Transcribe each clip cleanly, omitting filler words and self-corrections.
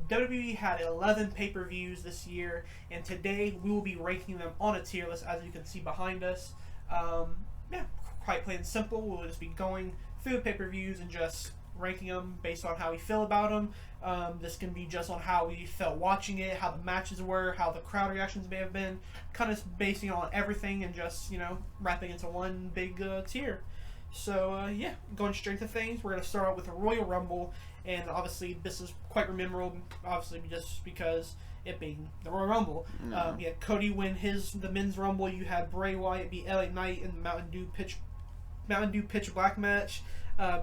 WWE had 11 pay-per-views this year, and today we will be ranking them on a tier list, as you can see behind us. Yeah, quite plain and simple. We'll just be going through the pay-per-views and just ranking them based on how we feel about them. This can be just on how we felt watching it, how the matches were, how the crowd reactions may have been, kind of basing on everything and just, wrapping into one big tier. So, yeah, going straight to things, we're going to start out with the Royal Rumble, and obviously this is quite memorable, obviously just because it being the Royal Rumble. You had Cody win the men's Rumble, you had Bray Wyatt beat LA Knight in the Mountain Dew Pitch Black match,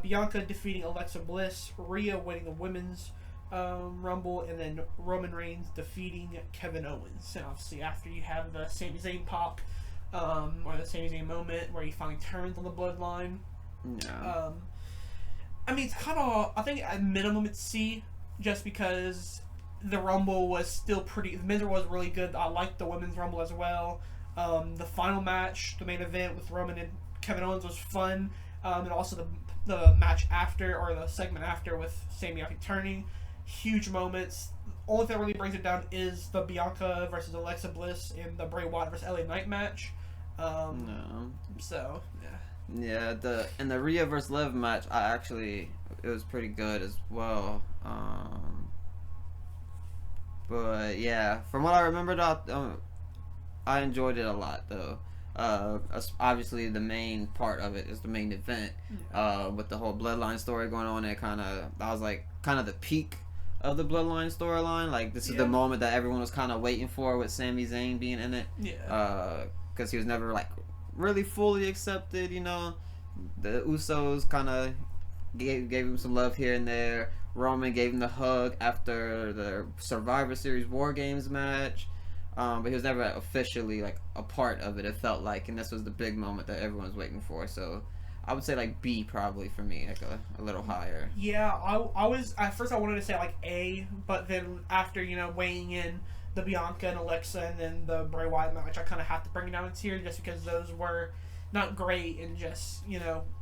Bianca defeating Alexa Bliss, Rhea winning the women's Rumble, and then Roman Reigns defeating Kevin Owens. And obviously after you have the Sami Zayn pop, or the Sami Zayn moment where he finally turns on the bloodline. Yeah. I mean, it's kind of, I think at minimum it's C, just because the Rumble was still the men's Rumble was really good. I liked the women's Rumble as well. The final match, the main event with Roman and Kevin Owens was fun. And also the match after, or the segment after with Sami Zayn turning. Huge moments. Only thing that really brings it down is the Bianca versus Alexa Bliss and the Bray Wyatt versus LA Knight match. So, yeah. Yeah, the Rhea versus Liv match, it was pretty good as well. But yeah, from what I remembered, I enjoyed it a lot though. Obviously the main part of it is the main event, with the whole Bloodline story going on. That was like kind of the peak of the Bloodline storyline. Like, this is the moment that everyone was kind of waiting for, with Sami Zayn being in it. Yeah. Because he was never like really fully accepted. The Usos kind of gave him some love here and there. Roman gave him the hug after the Survivor Series War Games match. But he was never officially like a part of it, it felt like, and this was the big moment that everyone was waiting for. So I would say like B probably for me, like a little higher. Yeah, I was at first I wanted to say like A, but then after weighing in the Bianca and Alexa and then the Bray Wyatt match, I kind of have to bring it down a tier just because those were not great and just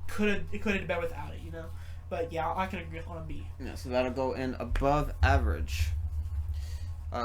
could have been better without it, But yeah, I can agree on a B. Yeah, so that'll go in above average.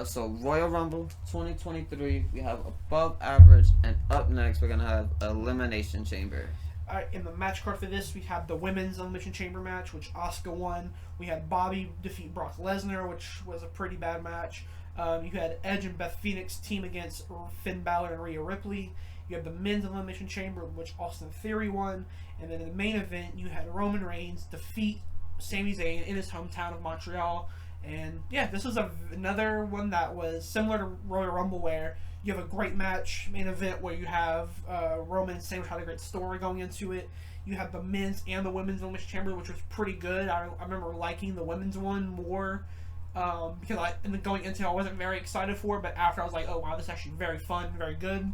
So Royal Rumble 2023, we have above average, and up next we're gonna have Elimination Chamber. Alright, in the match card for this, we have the women's Elimination Chamber match, which Asuka won. We had Bobby defeat Brock Lesnar, which was a pretty bad match. You had Edge and Beth Phoenix team against Finn Balor and Rhea Ripley. You have the men's Elimination Chamber, which Austin Theory won. And then in the main event, you had Roman Reigns defeat Sami Zayn in his hometown of Montreal. And yeah, this was another one that was similar to Royal Rumble, where you have a great match, main event, where you have Roman and Sami had a great story going into it. You have the men's and the women's Elimination Chamber, which was pretty good. I remember liking the women's one more, because going into it, I wasn't very excited for it, but after I was like, oh wow, this is actually very fun, very good.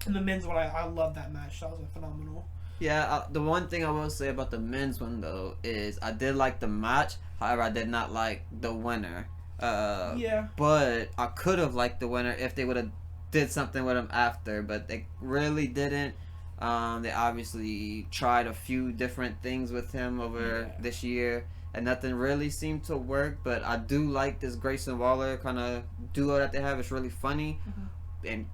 And the men's one, I love that match. That was phenomenal. Yeah, the one thing I will say about the men's one though is I did like the match. However, I did not like the winner. Yeah. But I could have liked the winner if they would have did something with him after, but they really didn't. They obviously tried a few different things with him over this year, and nothing really seemed to work. But I do like this Grayson Waller kind of duo that they have. It's really funny and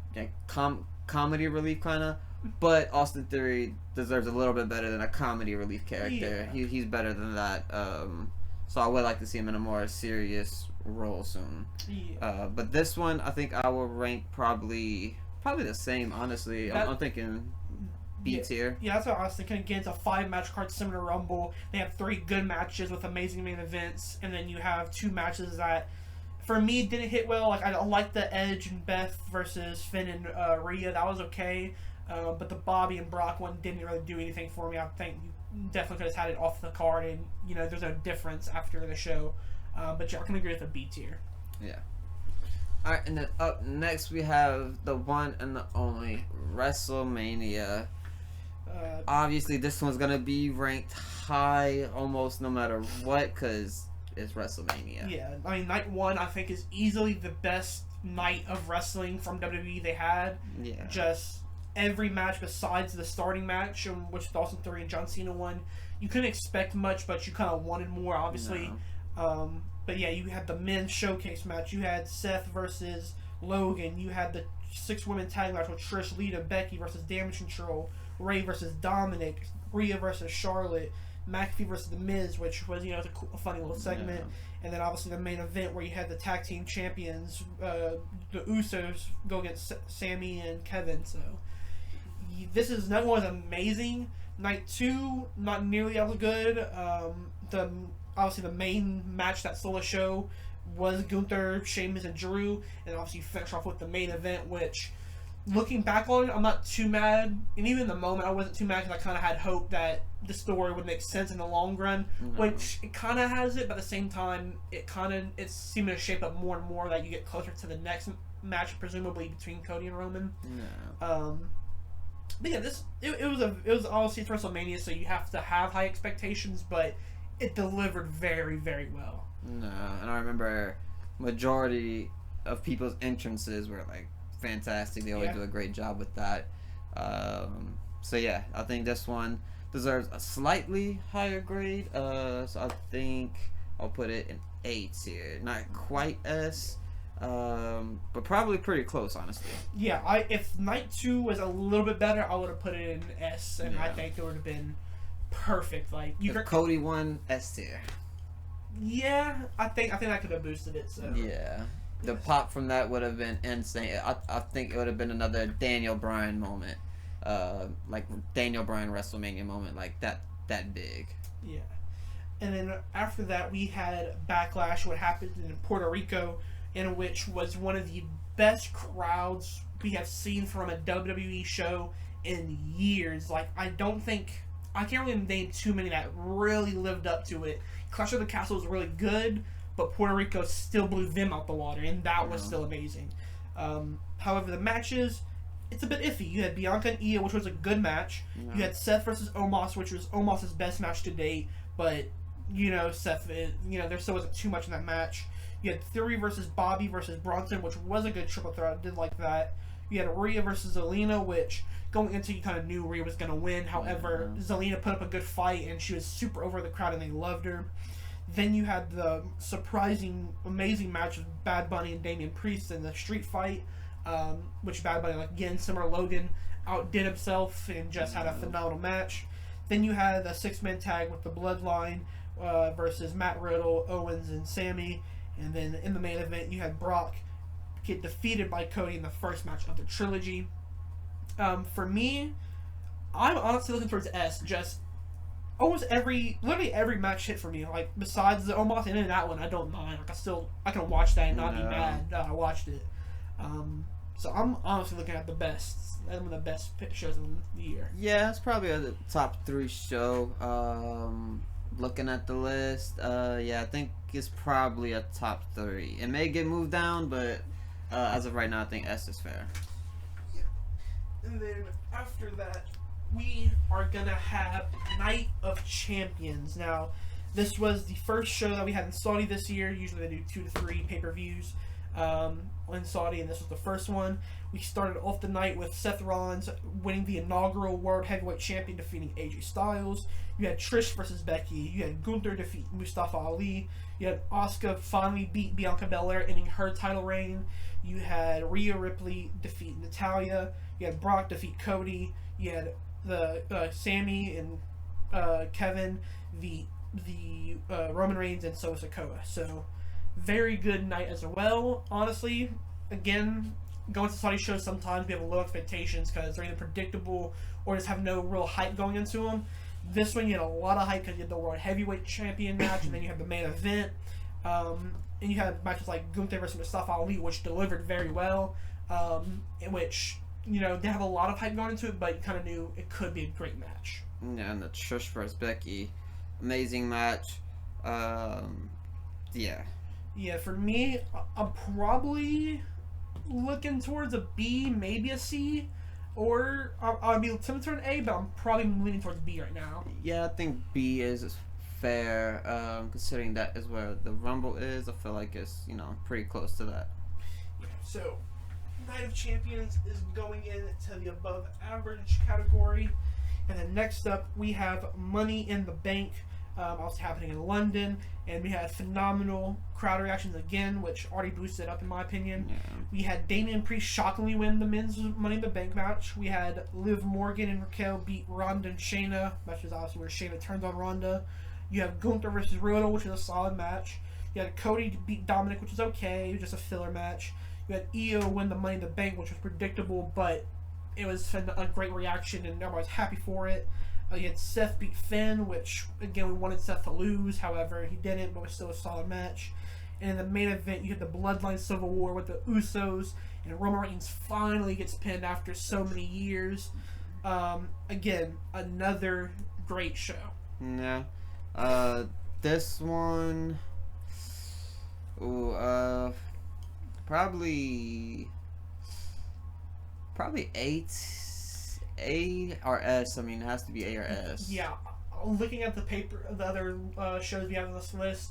comedy relief kind of. But Austin Theory deserves a little bit better than a comedy relief character. Yeah. He's better than that. So I would like to see him in a more serious role soon. Yeah. But this one, I think I will rank probably the same, honestly. I'm thinking B tier. Yeah, that's what I was thinking. Again, it's a 5-match card similar to Rumble. They have 3 good matches with amazing main events, and then you have 2 matches that, for me, didn't hit well. Like, I don't like the Edge and Beth versus Finn and Rhea. That was okay. But the Bobby and Brock one didn't really do anything for me. I think you definitely could have had it off the card, and there's no difference after the show. But yeah, I can agree with the B tier. Yeah. All right, and then up next we have the one and the only WrestleMania. Obviously, this one's gonna be ranked high almost no matter what, because it's WrestleMania. Yeah, I mean, night 1 I think is easily the best night of wrestling from WWE they had. Yeah. Just every match besides the starting match, which Austin Theory and John Cena won, you couldn't expect much, but you kind of wanted more, obviously. No. But yeah, you had the men's showcase match. You had Seth versus Logan. You had the 6-women tag match with Trish, Lita, Becky versus Damage Control, Ray versus Dominic, Rhea versus Charlotte, McAfee versus The Miz, which was, you know, a funny little segment. Yeah. And then obviously the main event where you had the tag team champions, the Usos, go against Sammy and Kevin. So this is not only amazing. Night 2, not nearly as good. Obviously the main match that stole the show was Gunther, Sheamus, and Drew, and obviously you finish off with the main event, which, looking back on it, I'm not too mad, and even in the moment I wasn't too mad because I kind of had hope that the story would make sense in the long run, which it kind of has it, but at the same time it's seeming to shape up more and more that you get closer to the next match, presumably between Cody and Roman. But yeah, it was obviously WrestleMania, so you have to have high expectations, but it delivered very, very well. No, and I remember majority of people's entrances were like fantastic. They always do a great job with that. So yeah, I think this one deserves a slightly higher grade. So I think I'll put it in A tier, not quite S. But probably pretty close, honestly. Yeah, if Night 2 was a little bit better, I would have put it in S, and I think it would have been perfect. Like if Cody won, S tier. Yeah, I think that could have boosted it. So yeah, the pop from that would have been insane. I think it would have been another Daniel Bryan moment, like Daniel Bryan WrestleMania moment, like that big. Yeah, and then after that we had Backlash, what happened in Puerto Rico, in which was one of the best crowds we have seen from a WWE show in years. Like, I can't really name too many that really lived up to it. Clash of the Castle was really good, but Puerto Rico still blew them out the water, and that was still amazing. However, the matches, it's a bit iffy. You had Bianca and Io, which was a good match. Yeah. You had Seth versus Omos, which was Omos' best match to date, but, you know, Seth, there still wasn't too much in that match. You had Theory versus Bobby versus Bronson, which was a good triple threat. I did like that. You had Rhea versus Zelina, which going into, you kind of knew Rhea was going to win. However, Zelina put up a good fight, and she was super over the crowd, and they loved her. Then you had the surprising, amazing match of Bad Bunny and Damian Priest in the street fight, which Bad Bunny, like, again, similar Logan, outdid himself and just had a phenomenal match. Then you had a 6-man tag with the Bloodline versus Matt Riddle, Owens, and Sammy. And then in the main event, you had Brock get defeated by Cody in the first match of the trilogy. For me, I'm honestly looking towards S. Just literally every match hit for me. Like, besides the Omos and in that one, I don't mind. Like, I can watch that and not be mad that I watched it. So I'm honestly looking at one of the best shows of the year. Yeah, it's probably a top 3 show. Looking at the list, I think it's probably a top 3. It may get moved down, but as of right now, I think S is fair. Yeah. And then after that, we are gonna have Night of Champions. Now, this was the first show that we had in Saudi this year. Usually they do 2 to 3 pay-per-views in Saudi, and this was the first one. We started off the night with Seth Rollins winning the inaugural World Heavyweight Champion, defeating AJ Styles. You had Trish versus Becky. You had Gunther defeat Mustafa Ali. You had Asuka finally beat Bianca Belair, ending her title reign. You had Rhea Ripley defeat Natalya. You had Brock defeat Cody. You had the Sammy and Kevin, the Roman Reigns, and Solo Sikoa. So, very good night as well. Honestly, again, going to Saudi shows, sometimes we have low expectations because they're either predictable or just have no real hype going into them. This one, you had a lot of hype because you had the World Heavyweight Champion match, and then you had the main event. And you had matches like Gunther versus Mustafa Ali, which delivered very well, in which, they have a lot of hype going into it, but you kind of knew it could be a great match. Yeah, and the Trish versus Becky, amazing match. Yeah, for me, I'm probably looking towards a B, maybe a C, or I'll be tempted toward an A, but I'm probably leaning towards B right now. Yeah, I think B is fair, considering that is where the Rumble is. I feel like it's, pretty close to that. Yeah, so Night of Champions is going into the above average category. And then next up, we have Money in the Bank. also happening in London, and we had phenomenal crowd reactions again, which already boosted it up in my opinion. Yeah. We had Damian Priest shockingly win the men's Money in the Bank match. We had Liv Morgan and Raquel beat Ronda and Shayna, which is obviously where Shayna turns on Ronda. You have Gunther versus Riddle, which is a solid match. You had Cody beat Dominic, which is okay. It was just a filler match. You had Io win the Money in the Bank, which was predictable, but it was a great reaction, and everybody's happy for it. You had Seth beat Finn, which, again, we wanted Seth to lose. However, he didn't, but it was still a solid match. And in the main event, you had the Bloodline Civil War with the Usos, and Roman Reigns finally gets pinned after so many years. Again, another great show. Yeah. This one... Ooh, probably A or S. I mean, it has to be A or S. Yeah, looking at the other shows we have on this list,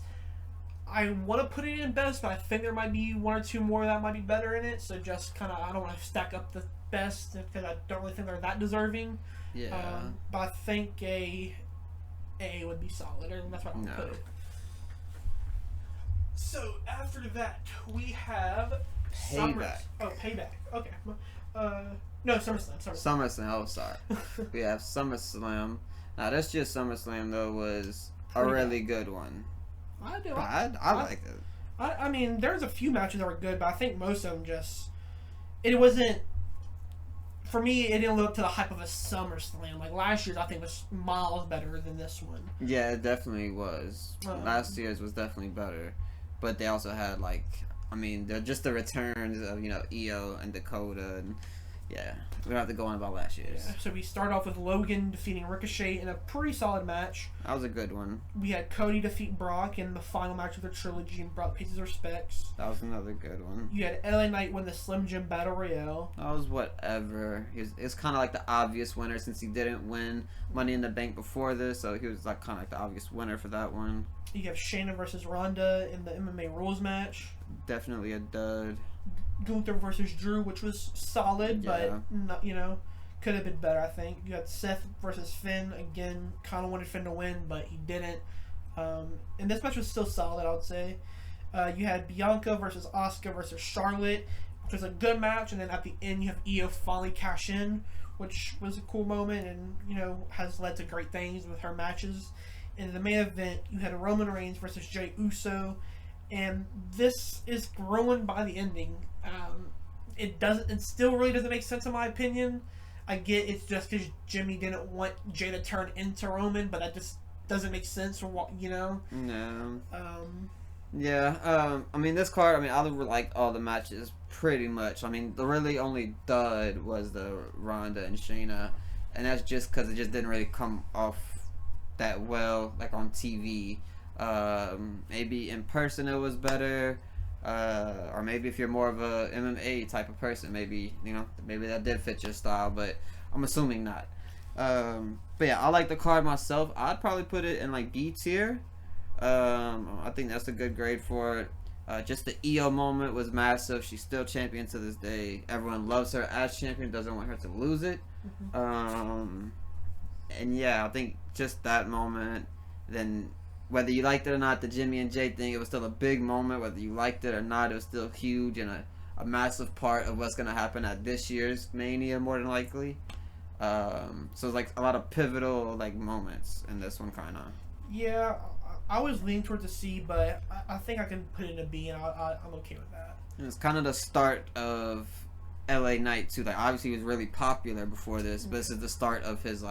I want to put it in best, but I think there might be one or two more that might be better in it. So just kind of, I don't want to stack up the best because I don't really think they're that deserving. Yeah. But I think A would be solid, and that's why I'm gonna put it. So after that, we have Payback. Payback. Okay. No, SummerSlam. SummerSlam. Oh, sorry. We have SummerSlam. Now, this year's SummerSlam though was a really good one. I do. I like it. I mean, there's a few matches that were good, but I think most of them it wasn't. For me, it didn't live up to the hype of a SummerSlam. Like last year's, I think was miles better than this one. Yeah, it definitely was. Last year's was definitely better, but they also had just the returns of Io and Dakota, and yeah, we don't have to go on about last year's. Yeah, so we start off with Logan defeating Ricochet in a pretty solid match. That was a good one. We had Cody defeat Brock in the final match of the trilogy, and Brock pays his respects. That was another good one. You had LA Knight win the Slim Jim Battle Royale. That was whatever. It's kind of like the obvious winner since he didn't win Money in the Bank before this, so he was like kind of like the obvious winner for that one. You have Shayna versus Ronda in the MMA rules match. Definitely a dud. Gunther versus Drew, which was solid, Yeah. but not, could have been better, I think. You had Seth versus Finn. Again, kind of wanted Finn to win, but he didn't. And this match was still solid, I would say. You had Bianca versus Asuka versus Charlotte, which was a good match. And then at the end, you have Io finally cash in, which was a cool moment and, has led to great things with her matches. In the main event, you had Roman Reigns versus Jey Uso. And this is growing by the ending. It still really doesn't make sense in my opinion. I get it's just because Jimmy didn't want Jey to turn into Roman, but that just doesn't make sense for what. No. This card. I like all the matches pretty much. The really only dud was the Ronda and Shayna, and that's just because it just didn't really come off that well, like on TV. Maybe in person it was better, or maybe if you're more of a MMA type of person, maybe that did fit your style, but I'm assuming not. But yeah, I like the card myself. I'd probably put it in like B tier. I think that's a good grade for it. Just the Io moment was massive. She's still champion to this day. Everyone loves her as champion, doesn't want her to lose it. And yeah, I think just that moment, then whether you liked it or not, the Jimmy and Jey thing, it was still a big moment. Whether you liked it or not, it was still huge and a massive part of what's going to happen at this year's Mania, more than likely. So it's like a lot of pivotal moments in this one, kind of. Yeah, I was leaning towards a C, but I think I can put it in a B, and I'm okay with that. And it's kind of the start of LA Knight, too. Like, obviously, he was really popular before this, but this is the start of his,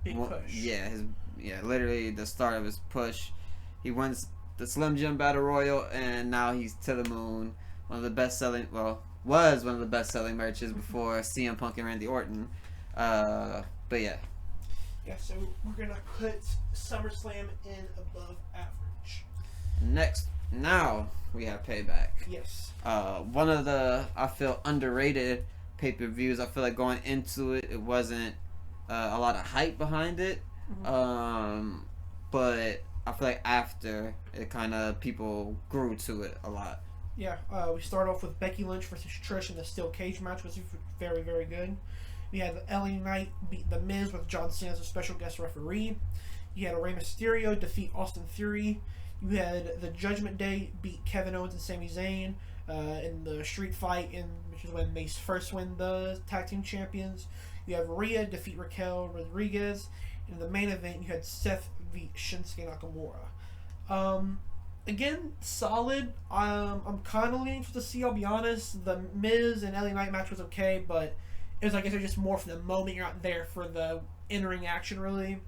big push. Yeah, literally the start of his push. He wins the Slim Jim Battle Royal, and now he's to the moon. Was one of the best selling merches before CM Punk and Randy Orton. But yeah. Yeah, so we're going to put SummerSlam in above average. Now we have Payback. Yes. One of the, I feel, underrated pay-per-views. I feel like going into it, it wasn't a lot of hype behind it. But I feel like after it, kind of people grew to it a lot. Yeah, we start off with Becky Lynch versus Trish in the steel cage match, which was very, very good. We had LA Knight beat The Miz with John Cena as a special guest referee. You had Rey Mysterio defeat Austin Theory. You had the Judgment Day beat Kevin Owens and Sami Zayn in the street fight, which is when they first win the tag team champions. You have Rhea defeat Raquel Rodriguez. In the main event, you had Seth v Shinsuke Nakamura. Again, solid. I'm kind of leaning for the C, I'll be honest. The Miz and LA Knight match was okay, but it was, I guess, just more for the moment. You're not there for the in-ring action, really.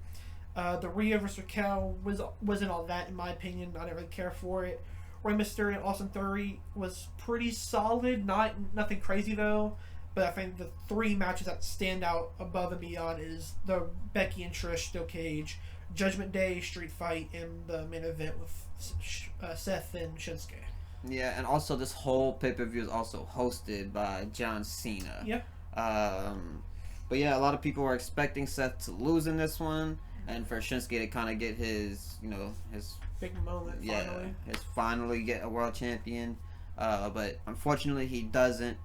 The Rhea vs. Raquel wasn't all that, in my opinion. I didn't really care for it. Rey Mysterio and Austin Theory was pretty solid. Nothing crazy, though. But I think the three matches that stand out above and beyond is the Becky and Trish Steel Cage, Judgment Day street fight, and the main event with Seth and Shinsuke. Yeah, and also this whole pay-per-view is also hosted by John Cena. Yeah. But yeah, a lot of people were expecting Seth to lose in this one, and for Shinsuke to kind of get his big moment. Finally. His finally get a world champion. But unfortunately, he doesn't.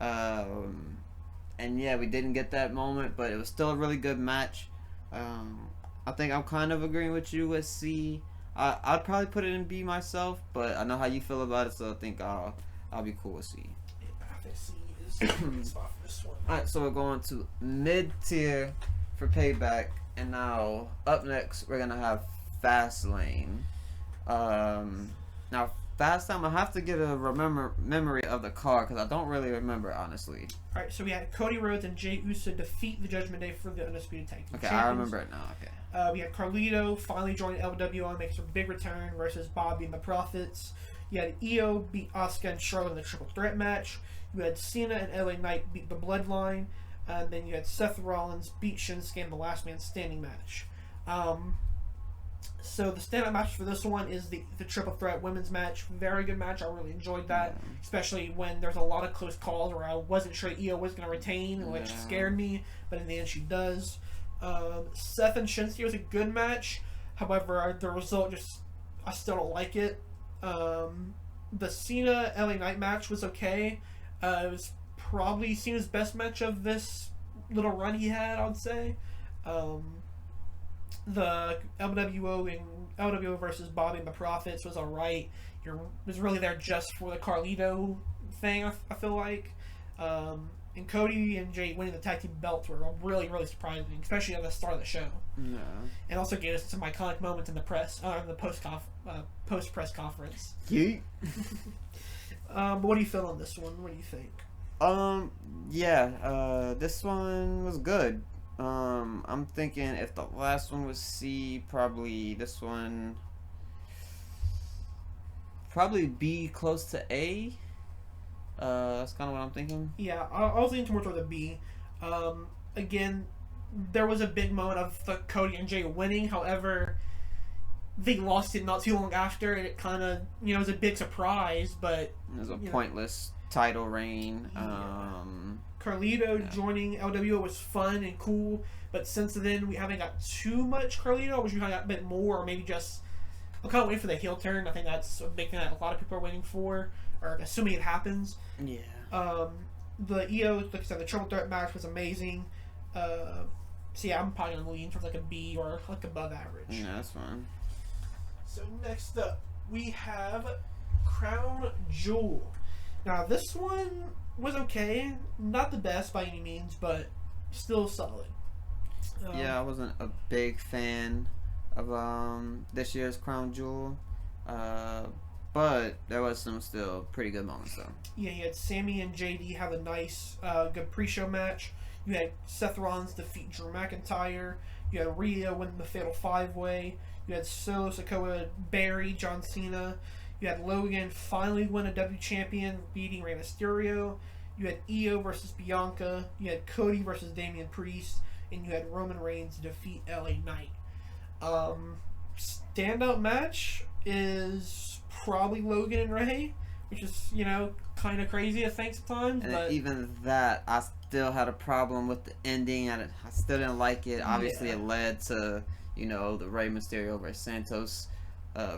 And yeah, we didn't get that moment, but it was still a really good match. I think I'm kind of agreeing with you with C. I'd probably put it in B myself, but I know how you feel about it, so I think I'll be cool with C. Yeah, I think C is a good spot for this one. Alright, so we're going to mid-tier for Payback, and now up next we're gonna have Fastlane. Now Fastlane, I have to get a memory of the card because I don't really remember, honestly. Alright, so we had Cody Rhodes and Jey Uso defeat the Judgment Day for the Undisputed Tag Team Okay, Champions. I remember it now. Okay. We had Carlito finally joining LWO and makes a big return versus Bobby and the Profits. You had Io beat Asuka and Charlotte in the triple threat match. You had Cena and LA Knight beat the Bloodline. And then you had Seth Rollins beat Shinsuke in the Last Man Standing match. So the standout match for this one is the triple threat women's match. Very good match. I really enjoyed that, especially when there's a lot of close calls where I wasn't sure Io was going to retain, which scared me, but in the end she does. Seth and Shinsuke was a good match. However, the result I still don't like it. The Cena LA Knight match was okay. It was probably Cena's best match of this little run he had, I would say. The LWO versus Bobby and the Profits was alright. Was really there just for the Carlito thing, I feel like. And Cody and Jay winning the tag team belts were really, really surprising, especially at the start of the show. Yeah. And also gave us some iconic moments in the press, the post press conference. Yeet. But what do you feel on this one? What do you think? This one was good. I'm thinking if the last one was C, probably this one B close to A. That's kind of what I'm thinking. Yeah, I was leaning more toward the B. Again, there was a big moment of the Cody and Jay winning. However, they lost it not too long after, and it kind of, was a big surprise. But it was a pointless title reign. Carlito joining LWO was fun and cool, but since then we haven't got too much Carlito. I wish we got a bit more, or maybe just. I'm kind of waiting for the heel turn. I think that's a big thing that a lot of people are waiting for, or assuming it happens. Yeah. The EO, like I said, the triple threat match was amazing. So yeah, I'm probably gonna lean for like a B or like above average. Yeah, that's fine. So next up, we have Crown Jewel. Now this one was okay, not the best by any means, but still solid. I wasn't a big fan of this year's Crown Jewel, but there was some still pretty good moments though. Yeah, you had Sammy and JD have a nice, good pre-show match. You had Seth Rollins defeat Drew McIntyre. You had Rhea win the Fatal 5-Way. You had Solo Sikoa bury John Cena. You had Logan finally win a W champion, beating Rey Mysterio. You had Io versus Bianca. You had Cody versus Damian Priest. And you had Roman Reigns defeat LA Knight. Standout match is probably Logan and Rey, which is, kind of crazy to think sometimes. And but even that, I still had a problem with the ending. I still didn't like it. Obviously, it led to, the Rey Mysterio versus Santos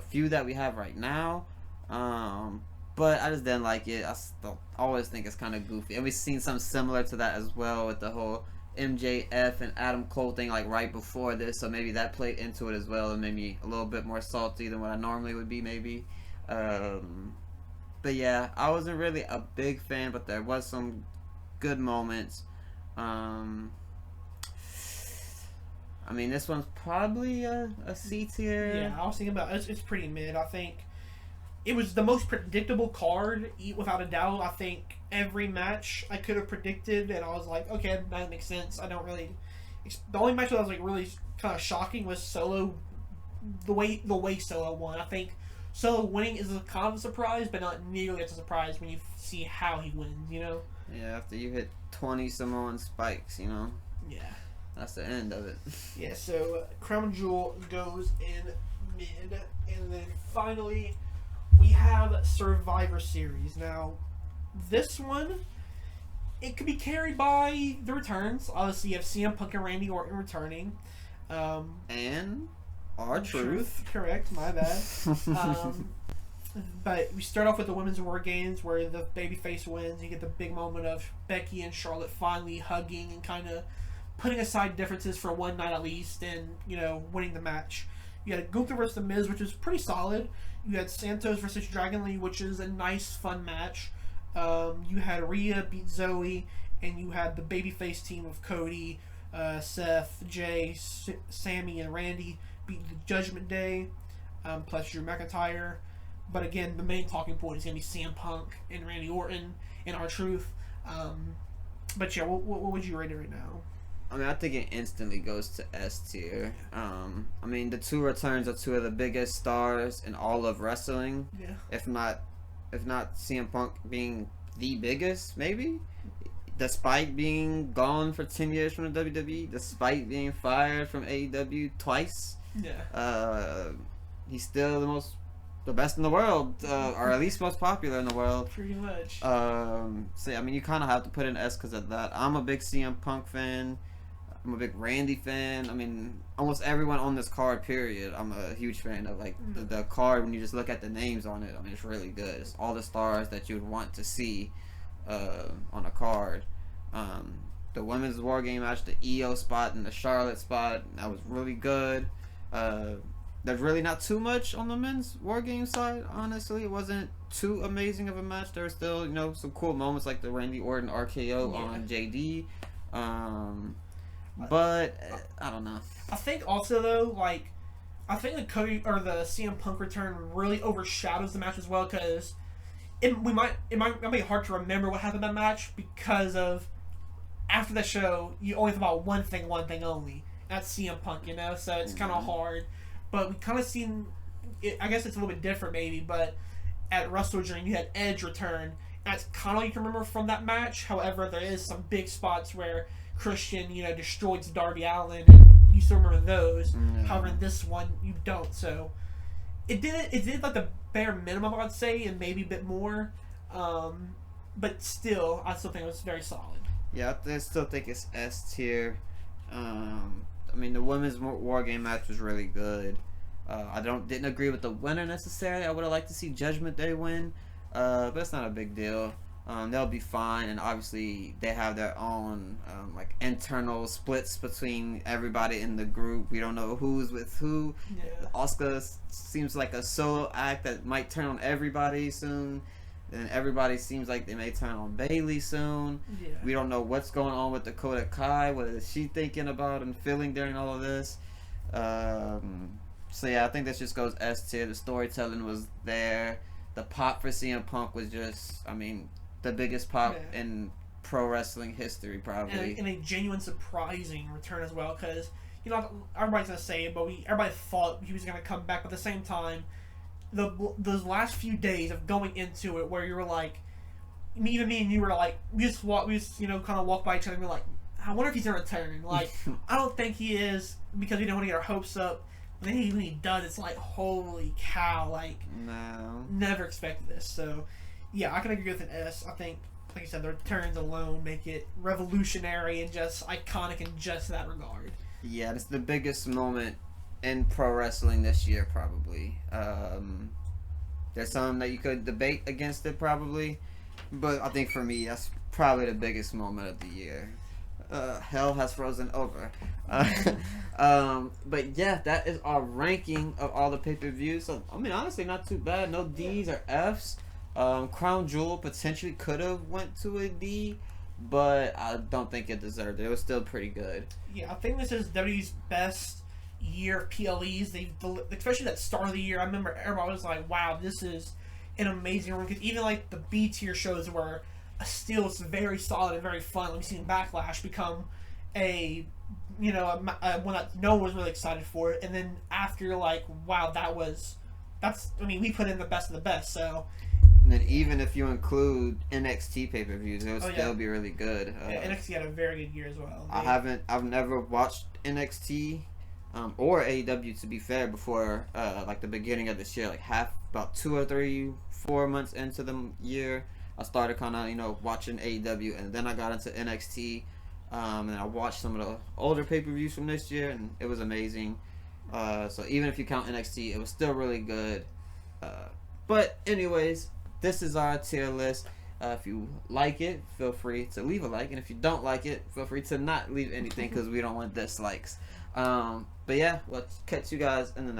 feud that we have right now. But I just didn't like it. I still always think it's kind of goofy. And we've seen something similar to that as well with the whole MJF and Adam Cole thing like right before this, so maybe that played into it as well and made me a little bit more salty than what I normally would be, maybe. But yeah, I wasn't really a big fan, but there was some good moments. I mean, this one's probably a C tier. Yeah, I was thinking about it's pretty mid. I think it was the most predictable card, without a doubt. I think every match I could have predicted, and I was like, okay, that makes sense. I don't really. The only match that was like really kind of shocking was Solo. The way Solo won. I think Solo winning is a kind of a surprise, but not nearly as a surprise when you see how he wins. You know. Yeah, after you hit 20 Samoan spikes, you know. Yeah. That's the end of it. Yeah. So Crown Jewel goes in mid, and then finally we have Survivor Series. Now, this one, it could be carried by the returns. Obviously, you have CM Punk and Randy Orton returning. And R-Truth. Correct, my bad. But we start off with the Women's War Games, where the babyface wins. You get the big moment of Becky and Charlotte finally hugging and kind of putting aside differences for one night at least, and, you know, winning the match. You had Gunther versus The Miz, which is pretty solid. You had Santos versus Dragon Lee, which is a nice, fun match. You had Rhea beat Zoe, and you had the babyface team of Cody, Seth, Jay, Sammy, and Randy beat the Judgment Day, plus Drew McIntyre. But again, the main talking point is going to be CM Punk and Randy Orton and R-Truth. But yeah, what would you rate it right now? I mean, I think it instantly goes to S tier. I mean, the two returns are two of the biggest stars in all of wrestling. Yeah. If not CM Punk being the biggest, maybe. Despite being gone for 10 years from the WWE, despite being fired from AEW twice. Yeah. He's still the best in the world, or at least most popular in the world. Pretty much. So I mean, you kind of have to put in S because of that. I'm a big CM Punk fan. I'm a big Randy fan. I mean, almost everyone on this card, period, I'm a huge fan of. Like, the card, when you just look at the names on it, I mean, it's really good. It's all the stars that you would want to see on a card. The Women's War Game match, the EO spot and the Charlotte spot, that was really good. There's really not too much on the men's War Game side, honestly. It wasn't too amazing of a match. There were still, you know, some cool moments like the Randy Orton RKO on JD. But I don't know. I think also though, like, I think the Cody or the CM Punk return really overshadows the match as well, because it might be hard to remember what happened in that match because of after the show you only think about one thing only. That's CM Punk, you know. So it's kind of hard. But we kind of seen it. I guess it's a little bit different maybe. But at Wrestle Dream you had Edge return. That's kind of all you can remember from that match. However, there is some big spots where Christian, you know, destroys Darby Allin, and you still remember those. However, in this one, you don't. So it did like the bare minimum, I'd say, and maybe a bit more. But still, I still think it was very solid. Yeah, I still think it's S tier. I mean, the women's War Game match was really good. I didn't agree with the winner necessarily. I would have liked to see Judgment Day win, but it's not a big deal. They'll be fine, and obviously they have their own like internal splits between everybody in the group. We don't know who's with who. Yeah. Asuka seems like a solo act that might turn on everybody soon. And everybody seems like they may turn on Bailey soon. Yeah. We don't know what's going on with Dakota Kai. What is she thinking about and feeling during all of this? So yeah, I think this just goes S tier. The storytelling was there. The pop for CM Punk was just, I mean, the biggest pop in pro wrestling history, probably. And a genuine surprising return as well, because, you know, everybody's going to say it, but everybody thought he was going to come back, but at the same time, those last few days of going into it, where you were like, even me and you were like, we just you know, kind of walk by each other and we're like, I wonder if he's going to return. Like, I don't think he is, because we didn't want to get our hopes up. But then when he does, it's like, holy cow, like, no, never expected this. So, yeah, I can agree with an S. I think, like I said, the returns alone make it revolutionary and just iconic in just that regard. Yeah, it's the biggest moment in pro wrestling this year, probably. There's some that you could debate against it, probably, but I think for me, that's probably the biggest moment of the year. hell has frozen over. But yeah, that is our ranking of all the pay-per-views. So I mean, honestly, not too bad. No D's or F's. Crown Jewel potentially could have went to a D, but I don't think it deserved it. It was still pretty good. Yeah, I think this is WWE's best year of PLEs. Especially that start of the year. I remember everybody was like, "Wow, this is an amazing run." Because even like the B tier shows were still very solid and very fun. Like we've seen Backlash become a one that no one was really excited for. And then after you're like, "Wow, we put in the best of the best." So. And then even if you include NXT pay-per-views, it would still be really good. NXT had a very good year as well. I've never watched NXT or AEW, to be fair, before like the beginning of this year, like about 2 or 3, 4 months into the year, I started kind of watching AEW, and then I got into NXT, and I watched some of the older pay-per-views from this year, and it was amazing. So even if you count NXT, it was still really good. But anyways, this is our tier list. If you like it, feel free to leave a like, and if you don't like it, feel free to not leave anything because we don't want dislikes. But yeah, let's catch you guys in the next